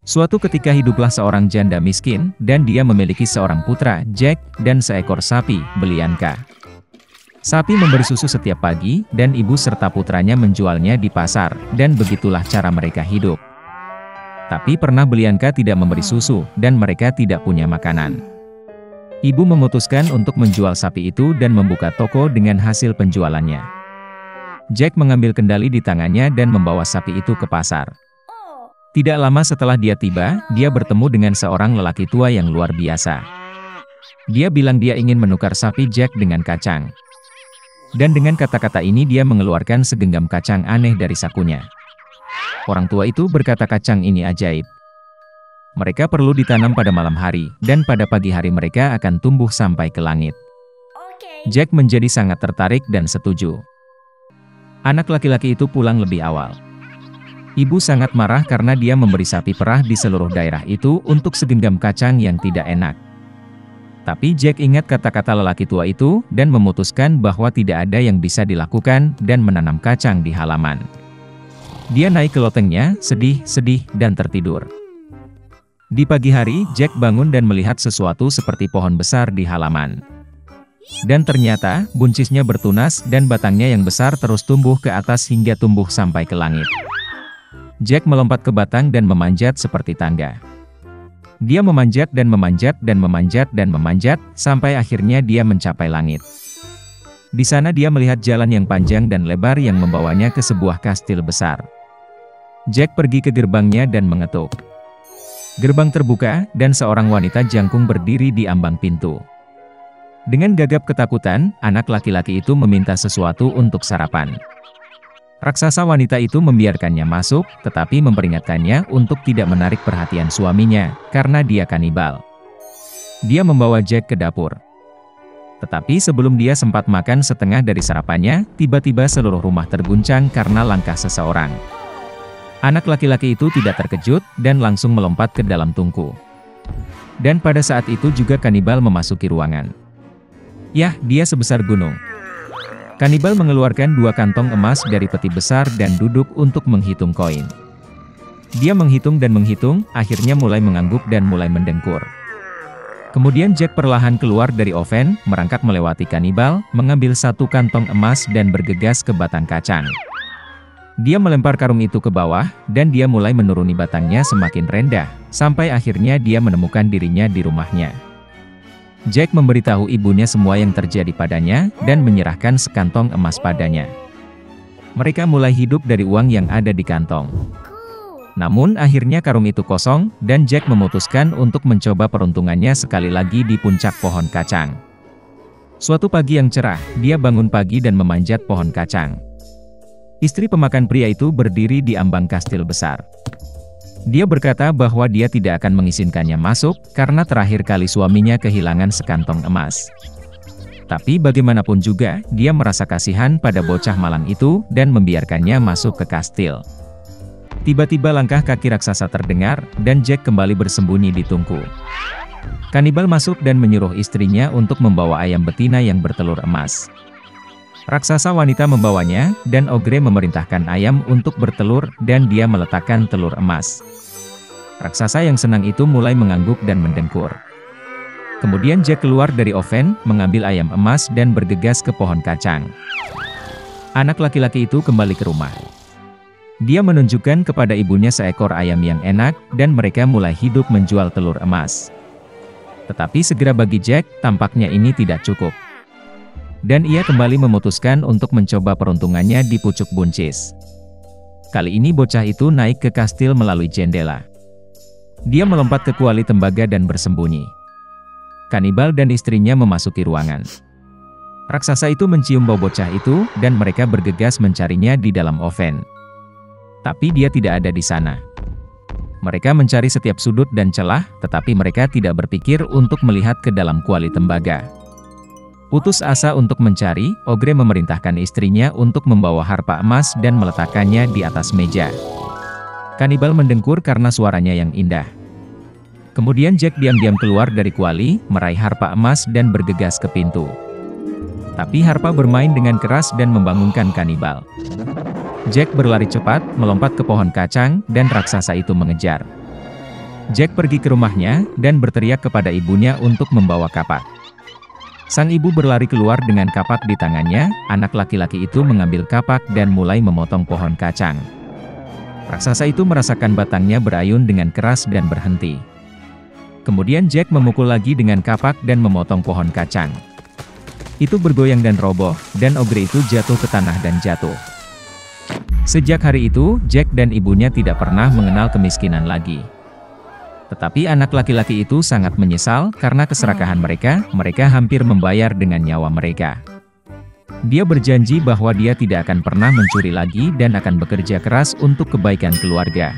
Suatu ketika hiduplah seorang janda miskin, dan dia memiliki seorang putra, Jack, dan seekor sapi, Belianka. Sapi memberi susu setiap pagi, dan ibu serta putranya menjualnya di pasar, dan begitulah cara mereka hidup. Tapi pernah Belianka tidak memberi susu, dan mereka tidak punya makanan. Ibu memutuskan untuk menjual sapi itu dan membuka toko dengan hasil penjualannya. Jack mengambil kendali di tangannya dan membawa sapi itu ke pasar. Tidak lama setelah dia tiba, dia bertemu dengan seorang lelaki tua yang luar biasa. Dia bilang dia ingin menukar sapi Jack dengan kacang. Dan dengan kata-kata ini dia mengeluarkan segenggam kacang aneh dari sakunya. Orang tua itu berkata kacang ini ajaib. Mereka perlu ditanam pada malam hari, dan pada pagi hari mereka akan tumbuh sampai ke langit. Jack menjadi sangat tertarik dan setuju. Anak laki-laki itu pulang lebih awal. Ibu sangat marah karena dia memberi sapi perah di seluruh daerah itu untuk segenggam kacang yang tidak enak. Tapi Jack ingat kata-kata lelaki tua itu, dan memutuskan bahwa tidak ada yang bisa dilakukan, dan menanam kacang di halaman. Dia naik ke lotengnya, sedih, dan tertidur. Di pagi hari, Jack bangun dan melihat sesuatu seperti pohon besar di halaman. Dan ternyata, buncisnya bertunas, dan batangnya yang besar terus tumbuh ke atas hingga tumbuh sampai ke langit. Jack melompat ke batang dan memanjat seperti tangga. Dia memanjat dan memanjat dan memanjat dan memanjat, sampai akhirnya dia mencapai langit. Di sana dia melihat jalan yang panjang dan lebar yang membawanya ke sebuah kastil besar. Jack pergi ke gerbangnya dan mengetuk. Gerbang terbuka, dan seorang wanita jangkung berdiri di ambang pintu. Dengan gagap ketakutan, anak laki-laki itu meminta sesuatu untuk sarapan. Raksasa wanita itu membiarkannya masuk, tetapi memperingatkannya untuk tidak menarik perhatian suaminya, karena dia kanibal. Dia membawa Jack ke dapur. Tetapi sebelum dia sempat makan setengah dari sarapannya, tiba-tiba seluruh rumah terguncang karena langkah seseorang. Anak laki-laki itu tidak terkejut, dan langsung melompat ke dalam tungku. Dan pada saat itu juga kanibal memasuki ruangan. Yah, dia sebesar gunung. Kanibal mengeluarkan 2 kantong emas dari peti besar dan duduk untuk menghitung koin. Dia menghitung dan menghitung, akhirnya mulai mengangguk dan mulai mendengkur. Kemudian Jack perlahan keluar dari oven, merangkak melewati kanibal, mengambil 1 kantong emas dan bergegas ke batang kacang. Dia melempar karung itu ke bawah, dan dia mulai menuruni batangnya semakin rendah, sampai akhirnya dia menemukan dirinya di rumahnya. Jack memberitahu ibunya semua yang terjadi padanya, dan menyerahkan sekantong emas padanya. Mereka mulai hidup dari uang yang ada di kantong. Namun akhirnya karung itu kosong, dan Jack memutuskan untuk mencoba peruntungannya sekali lagi di puncak pohon kacang. Suatu pagi yang cerah, dia bangun pagi dan memanjat pohon kacang. Istri pemakan pria itu berdiri di ambang kastil besar. Dia berkata bahwa dia tidak akan mengizinkannya masuk, karena terakhir kali suaminya kehilangan sekantong emas. Tapi bagaimanapun juga, dia merasa kasihan pada bocah malang itu, dan membiarkannya masuk ke kastil. Tiba-tiba langkah kaki raksasa terdengar, dan Jack kembali bersembunyi di tungku. Kanibal masuk dan menyuruh istrinya untuk membawa ayam betina yang bertelur emas. Raksasa wanita membawanya, dan Ogre memerintahkan ayam untuk bertelur, dan dia meletakkan telur emas. Raksasa yang senang itu mulai mengangguk dan mendengkur. Kemudian Jack keluar dari oven, mengambil ayam emas dan bergegas ke pohon kacang. Anak laki-laki itu kembali ke rumah. Dia menunjukkan kepada ibunya seekor ayam yang enak, dan mereka mulai hidup menjual telur emas. Tetapi segera bagi Jack, tampaknya ini tidak cukup. Dan ia kembali memutuskan untuk mencoba peruntungannya di pucuk buncis. Kali ini bocah itu naik ke kastil melalui jendela. Dia melompat ke kuali tembaga dan bersembunyi. Kanibal dan istrinya memasuki ruangan. Raksasa itu mencium bau bocah itu, dan mereka bergegas mencarinya di dalam oven. Tapi dia tidak ada di sana. Mereka mencari setiap sudut dan celah, tetapi mereka tidak berpikir untuk melihat ke dalam kuali tembaga. Putus asa untuk mencari, Ogre memerintahkan istrinya untuk membawa harpa emas dan meletakkannya di atas meja. Kanibal mendengkur karena suaranya yang indah. Kemudian Jack diam-diam keluar dari kuali, meraih harpa emas dan bergegas ke pintu. Tapi harpa bermain dengan keras dan membangunkan kanibal. Jack berlari cepat, melompat ke pohon kacang, dan raksasa itu mengejar. Jack pergi ke rumahnya, dan berteriak kepada ibunya untuk membawa kapak. Sang ibu berlari keluar dengan kapak di tangannya, anak laki-laki itu mengambil kapak dan mulai memotong pohon kacang. Raksasa itu merasakan batangnya berayun dengan keras dan berhenti. Kemudian Jack memukul lagi dengan kapak dan memotong pohon kacang. Itu bergoyang dan roboh, dan ogre itu jatuh ke tanah dan jatuh. Sejak hari itu, Jack dan ibunya tidak pernah mengenal kemiskinan lagi. Tetapi anak laki-laki itu sangat menyesal karena keserakahan mereka hampir membayar dengan nyawa mereka. Dia berjanji bahwa dia tidak akan pernah mencuri lagi dan akan bekerja keras untuk kebaikan keluarga.